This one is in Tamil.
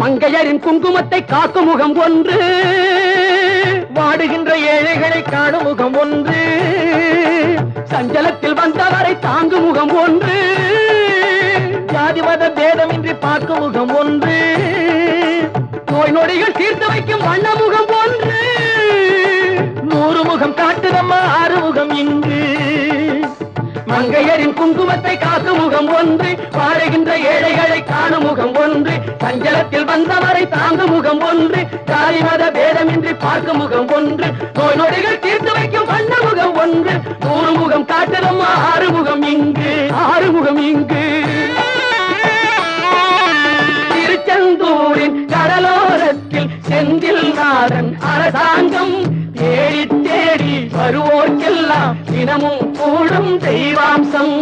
மங்கையரின் குங்குமத்தை காக்கும் முகம் ஒன்று, வாடுகின்ற ஏழைகளை காணும் முகம் ஒன்று, சஞ்சலத்தில் வந்தவரை தாங்கும் முகம் ஒன்று, ஜாதி மத பேதமின்றி பார்க்கும் முகம் ஒன்று, நோய் நொடிகள் தீர்த்து வைக்கும் வண்ண முகம் ஒன்று, 100 முகம் காட்டுதம்மா 6 முகம் இங்கு. மங்கையரின் குங்குமத்தை காக்கும் முகம் ஒன்று, வாழுகின்ற ஏழைகளை காணும் முகம் ஒன்று, சஞ்சலத்தில் வந்தவரை தாங்கும் முகம் ஒன்று, ஜாதி மத பேதமின்றி பார்க்கும் முகம் ஒன்று, நோய் நொடிகள் தீர்த்து வைக்கும் வண்ண முகம் ஒன்று, 100 முகம் காட்டுதம்மா 6 முகம் இங்கு, 6 முகம் இங்கு. திருச்செந்தூரின் கடலோரத்தில் செந்தில் நாதன் அரசாங்கம் தேடி தேடி வருவோர்க்கெல்லாம் தினமும் கூடும் தெய்வாம்சம்.